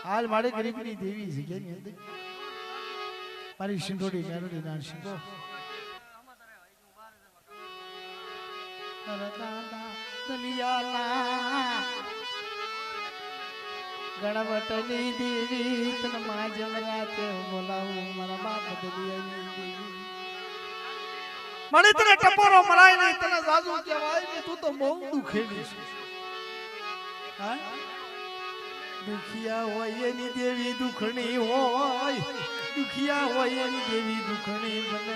હાલ મારી ગરીબની દેવી જગ્યાની અંદર મારી સિંધોડી મેરડી ના શીખો ગણવટની દેવી તન માં જમરાતે બોલાવું મારા બાપ દલિયાની દેવી મને તને ટપોરો મરાય નહીં તને સાસુ કહેવાય ને તું તો બહુ દુખેલી છે હા દુખિયા હોય એની દેવી દુખણી હોય દુખિયા હોય એની દેવી દુખણી બને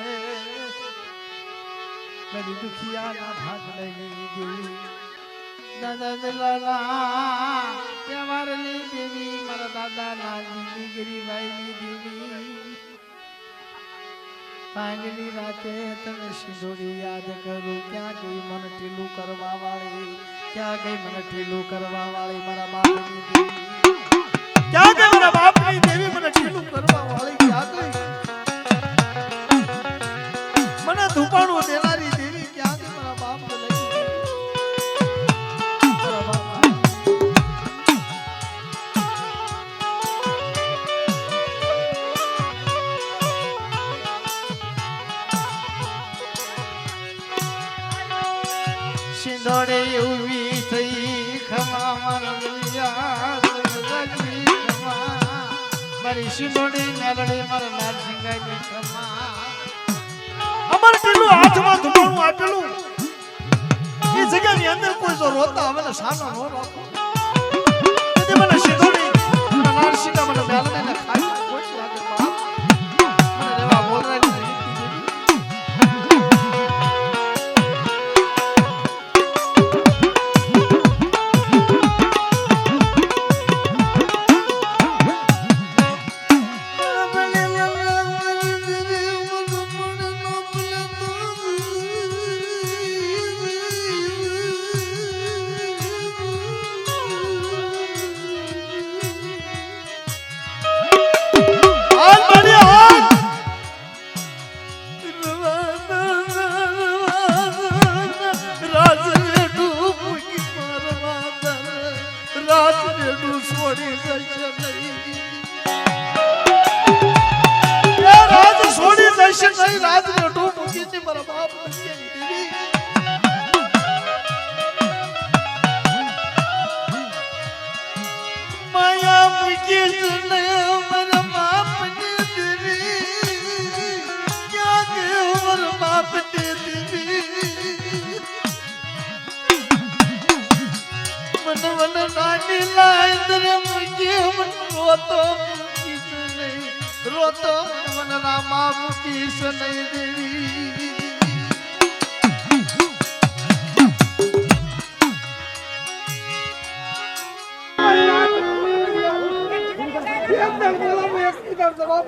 મારી દુખિયા ના ભાગ લઈ દેવી દાદા દલાલા કેવારની દેવી મારા દાદા નાની ગરીબાઈની દેવી પાંગલી રાતે તને સિંદૂરી યાદ કરું ક્યાં ગઈ મન ટીલું કરવા વાળી ક્યાં ગઈ મને ટીલું કરવા વાળી મારા બાપની દેવી ક્યાં ગઈ મારા બાપની દેવી મને ટીલું કરવા વાળી ક્યાં ગઈ મને ધૂપાણું દેનારી દેવી ક્યાં ગઈ મારા બાપ લઈ મારા બાપ સિંદોડે ઉભી થઈ ખમા મારી સિંદોડી મેલડી મારા નારસિંગાની ખમા અમર પેલું હાથમાં ધૂળું આપેલું એ જગ્યાની અંદર કોઈ જો રોતા હવે સાનો નો રાખો તે મને સિંદોડી મારા નારસિંગા મને મેલડીને ખાઈ કોઈ લાગે બાપ મને રેવા બોલરાની રોતો મન રામા મુકી સનઈ દેવી જવાબ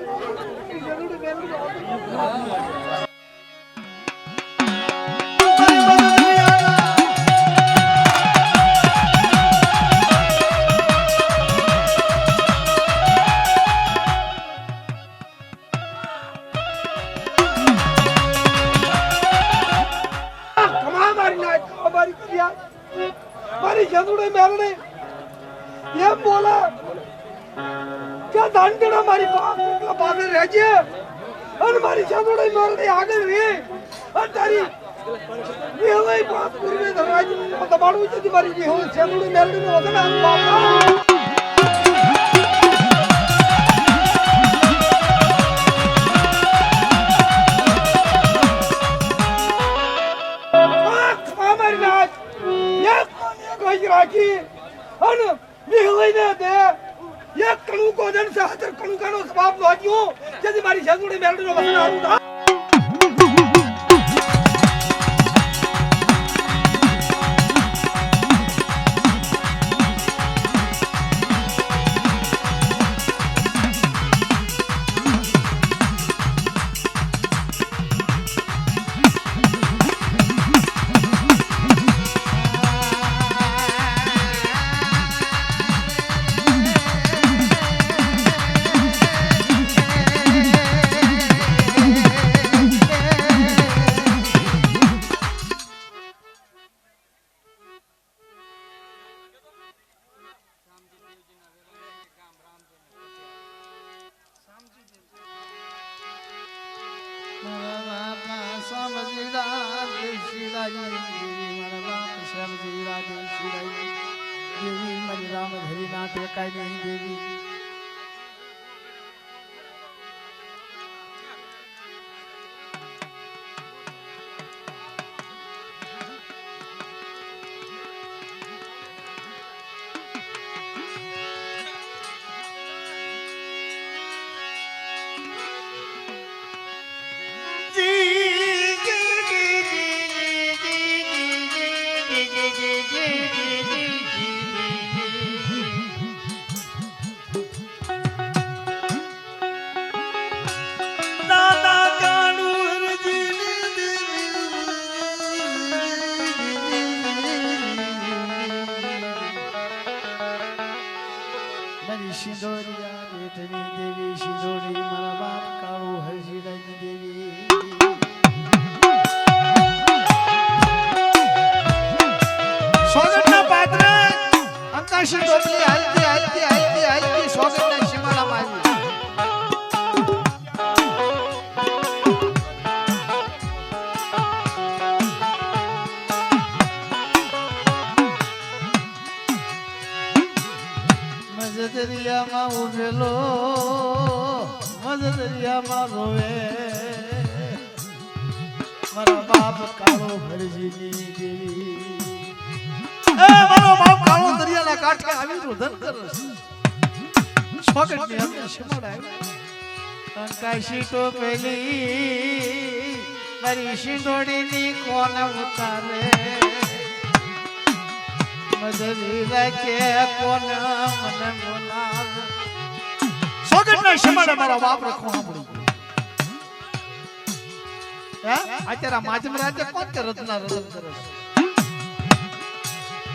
મારી જંદુડે મેલને એમ બોલા કે દાંડડા મારી પાસે રહેજે અને મારી જંદુડે મેલને આગળ રે અને તારી વેવાઈ પાસ પૂરી ધરાજ દબાડવું છે મારી જંદુડે મેલને વગર આ બાપા રાખી અને વિહળીને દે એક કણું કોદન સહતર કણું કાનો સવાબ નોચ્યો જેથી મારી જંદુડી મેલડીનો વસન આરું થા મારા રામ શ્યામજી રાધે શિરાઈ દેવી મારી રામ ધરી ના ટેકાઈ નહીં દેવી સિંદોરિયા બેઠની દેવી સિંદોરી મારા બાપ કાળુ હરજીરાની દેવી સોગટના પાત્ર અંકાશી ટોપલી હાલતી સોગટના સીમાડામાં આવી મજદરિયામાં ઉભેલો મજદરિયામાં રોવે મારા બાપ કાળો ભરજીની દેવી મારો બાપ કાળો દરિયાના કાંઠે આવી રુદન કરે સ્વાગતની અંદર શિમાડાય અંકાશી ટોપલી મારી સિંદોડીની કોણ ઉતારે મજરી કે કોણ મને બોલાવે સોગટના શિમાડે મારા બાપ રખો સાંભળી હે અત્યારે માજમ રાજે કોણ કે રત્ના રતન કરે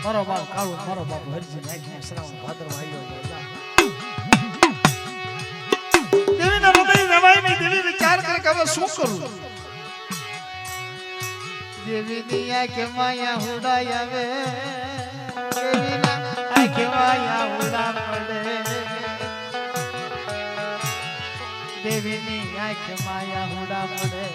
મારો બાપ કાળો મારો બાપ હરજી નાખી શ્રાવણ ભાદરવા આવ્યો દેવીના હૃદય નવાઈની દેવી વિચાર કરે કે હવે શું કરું દેવીની આંખે માયા હુડાય આવે દેવીના આંખે માયા હુડા પડે દેવીની આંખે માયા હુડા પડે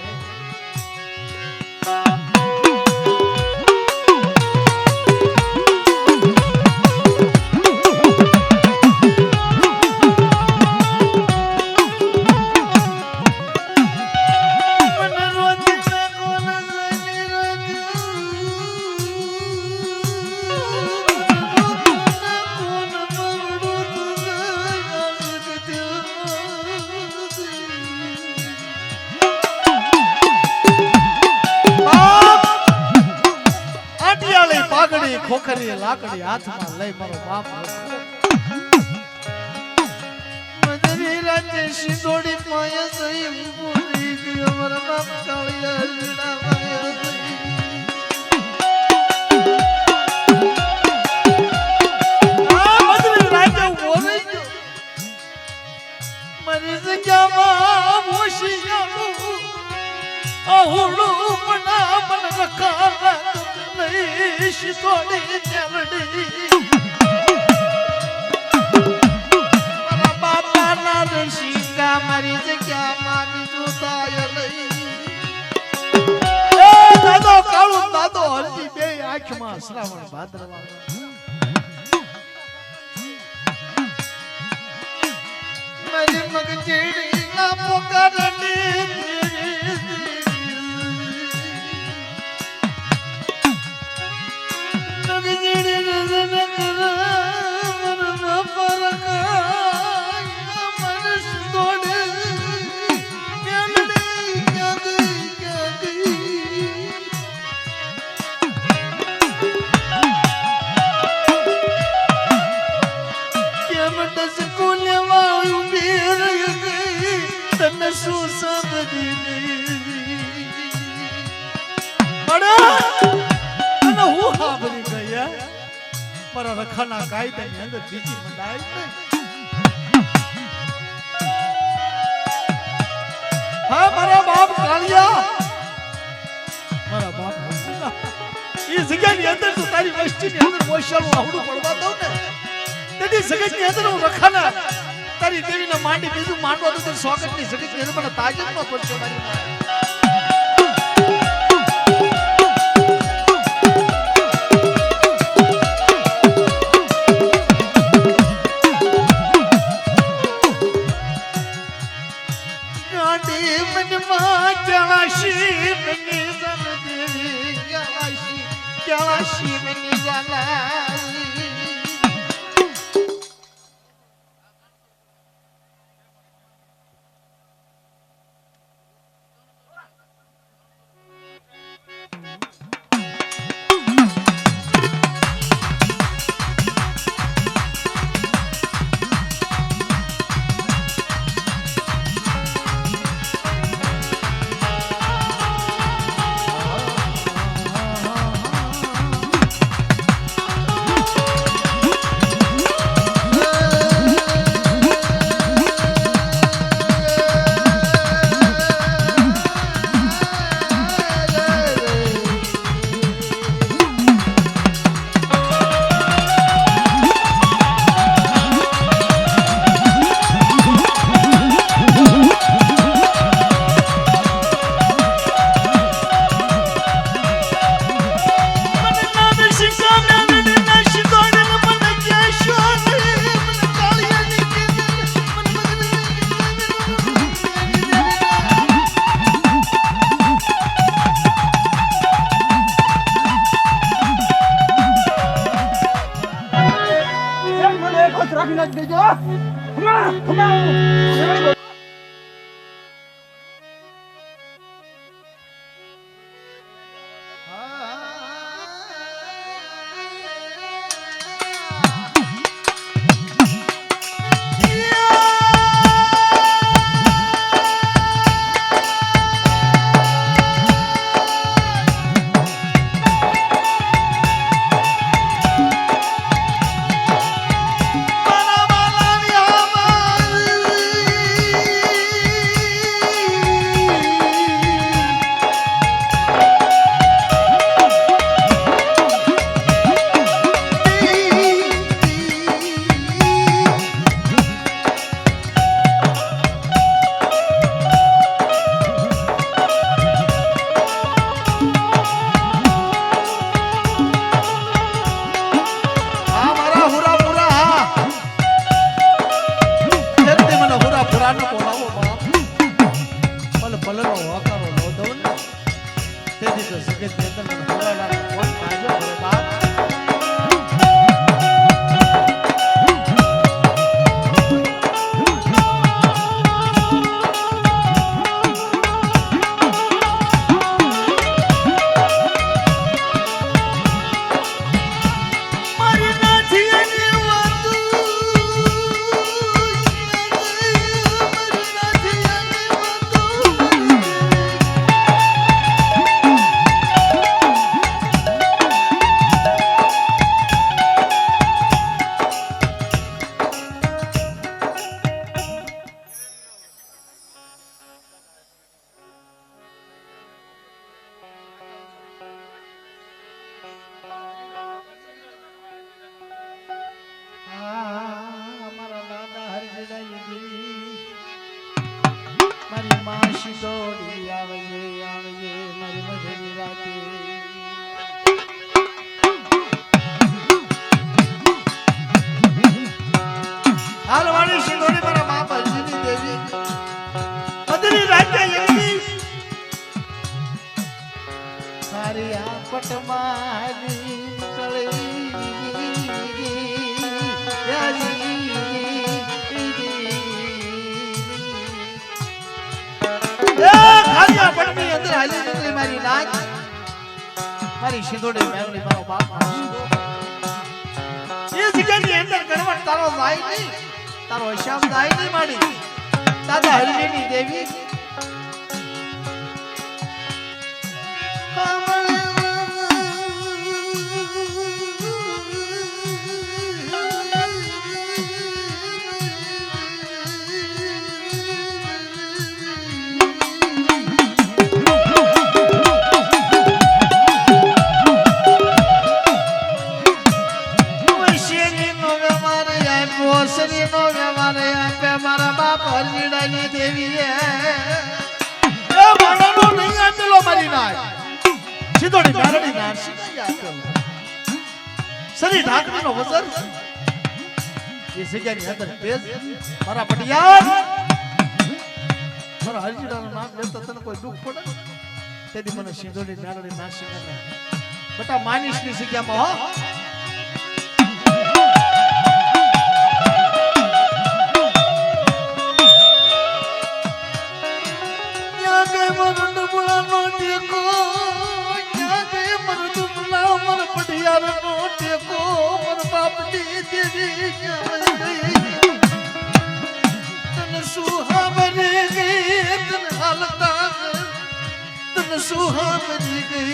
ખોખરી લાકડી હાથમાં લઈ મારો બાપ મજરી રાજે સિંદોડી પાય સહી પૂરી ગયો મારા બાપ કાળિયા લીલા પાય મજરી રાજે બોલી ગયો મારી જગ્યામાં મોશિયા આહુડું મના મન રખા શિતોડી ચવડી મારા બાપાના દર્શિકા મારી જગ્યામાં બીજું થાય લઈ દાદો કાળો દાદો હરજી બે આંખમાં શ્રાવણ ભાદરવા મારી મગજેડી ના પોકારડી મારા રખાના કાયદાની અંદર બીજી મંડાય નહીં હા મારા બાપ કાળિયા મારા બાપ એ જગ્યાની અંદર તો તારી વસ્તીની અંદર મોશાળું આવડું પડવા દઉં ને તેની જગતની અંદર હું રખાના તારી દેવીને માંડી બીજું માંડવા દઉં તો સ્વાગતની જગતની અંદર મને તાજ જ ન પડશે મારી કેળા શિવની જાનાઈ મારી સિંધોડી મેલડી મારો બાપ એ જગ્યાની અંદર ગણવટ તારો જાય નહીં તારો હિસાબ જાય નહીં માડી દાદા હરિની દેવી મારા બાપ હરજીડાની દેવી એ મારાનો નહીં આપેલો મારી નાય સિંધોડી મેલડી નાર સિંધોડી આપેલો સરી ઢાકણીનો વજન એ જગ્યાની અંદર પેજ મારા પટિયાર મારા હરજીડાનું નામ લેતા તને કોઈ દુઃખ પડે તેથી મને સિંધોડી મેલડી નાર સિંધોડી બેટા માનીશની જગ્યામાં હો. ક્યાં ગઈ મારો ડબલાનો ટેકો, ક્યાં ગઈ મારો ડબલા, મારો પઢિયારનો ટેકો, મારો બાપની દેવી ક્યાં ગઈ? તને સુહામરી ગઈ, તને હાલતા તને સુહામરી ગઈ.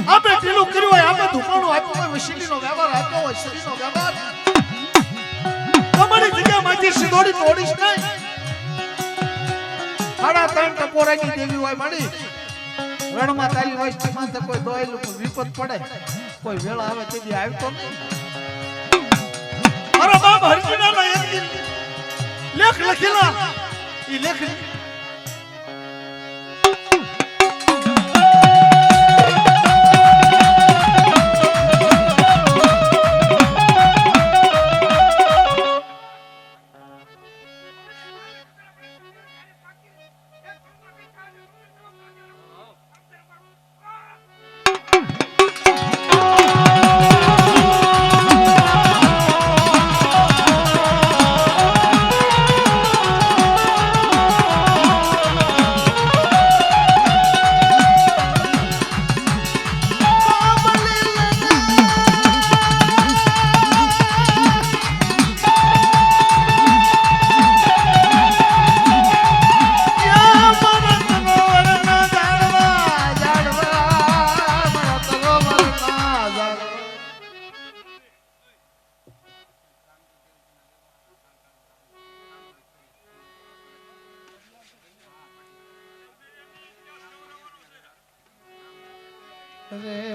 આપણે ઢીલું કર્યું હોય, આપણે ધુમાડું આપ્યું હોય, વસીલીનો વ્યવહાર આપ્યો હોય, શરીરનો વ્યવહાર, તમારી જગ્યામાંથી સિંદોડી તોડીશ નહીં. 3.5 ટપોરાની દેવી હોય મારી રણમાં, તારી વસ્તી માથે કોઈ દોયેલું વિપત પડે, કોઈ વેળા આવે તેથી આવતો નહીં. મારા બાપ હરજીના એક લેખ લખેલા, એ લેખ રે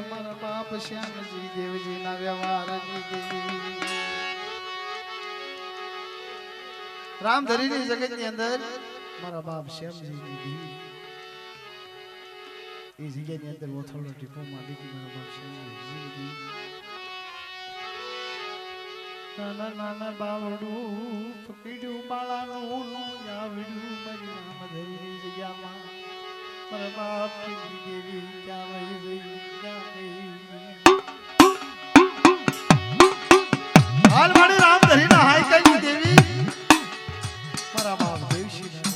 મારા બાપ શ્યામજી દેવજી ના વ્યવહારની દેવી. રામધરીની જગતની અંદર મારા બાપ શ્યામજી દેવી એ જગ્યાની અંદર ઓથોડો ટીપો માંડી કે મારા બાપ શ્યામજી દેવી નાના નાના બાવડું પકડ્યું બાળાનું આવડ્યું મારી રામધરીની જગ્યામાં મારા બાપ ની દેવી ક્યાં વહી ગઈ, ક્યાં વહી ગઈ? હાલ મારી રામધરીના હાઈકલની દેવી મારા બાપ દેવશીના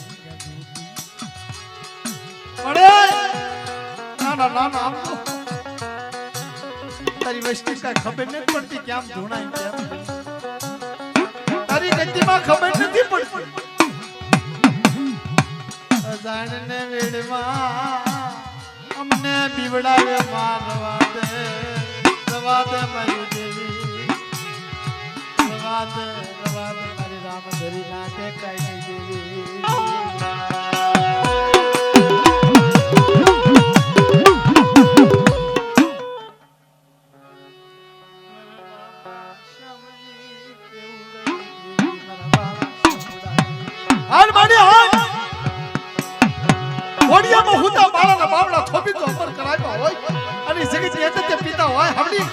પડે નાના નાના આમ તો તારી વસ્તી કાંઈ ખબર નથી પડતી કેમ ધૂણાય કેમ તારી ગતિમાં ખબર નથી પડતી. અજાણને વેડમાં અમને બીવડાવે મારવા દે મારી દેવી, રવા દે મારી રામધરી ના ટેકાઈ નહીં દેવી. હાલ મારી હાલ ઘોડિયામાં હુતા બાળાના બાવડા થોપી તો અમર કરાવ્યા હોય અને જગતની અંદર તે પિતા હોય હમણી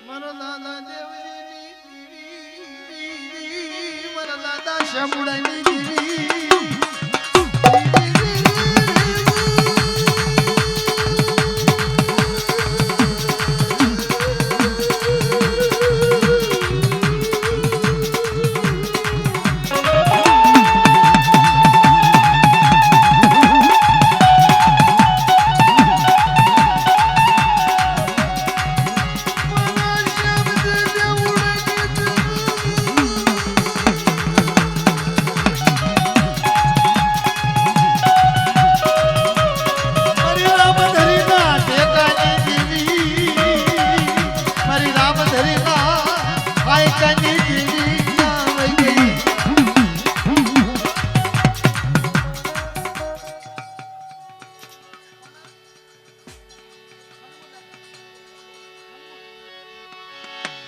મારા દાદા દેવજીની મારા દાદા શામુડાની દેવી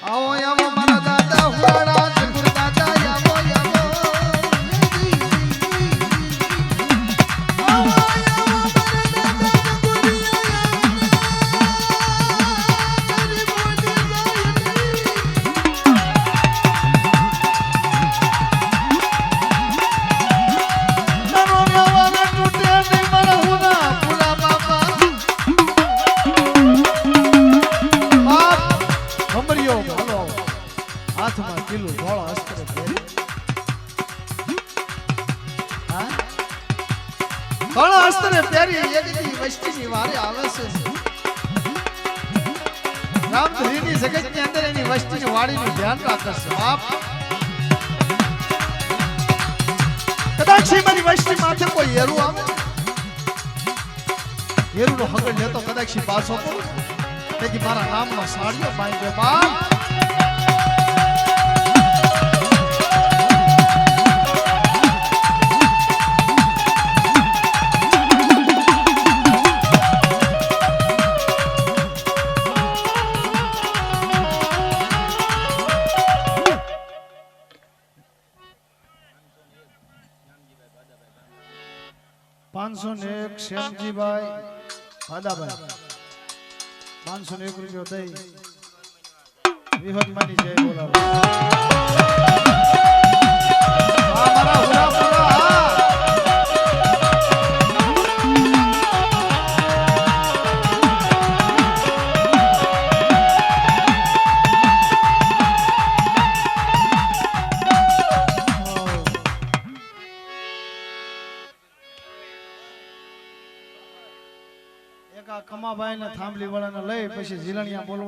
આવો આવો મારા દાદા હુરાડા સગુર દાદા આવો આવો આવો હાથમાં કિલ્લું ધોળો અસ્ત્ર પહેરી હા ધોળો અસ્ત્ર પહેરી એકની વસ્તીની વારે આવે છે રામધરીની જગતની અંદર એની વસ્તીની વાડીનું ધ્યાન રાખે છે બાપ કદાચ મારી વસ્તી માથે કોઈ હેરું આવે હેરુનો હગડ લેતો કદાચ પાછો પડે તેથી મારા નામનો સાડિયો બાંધ્યો બાપ 501 શ્યામજીભાઈ દાદાભાઈ 501 રૂપિયો દઈ વિહતમાની જય બોલાવો આ મારા હુરાપુરા કમાભાઈ ને થાંભલી વાળાને લઈ પછી ઝીલણિયા બોલવા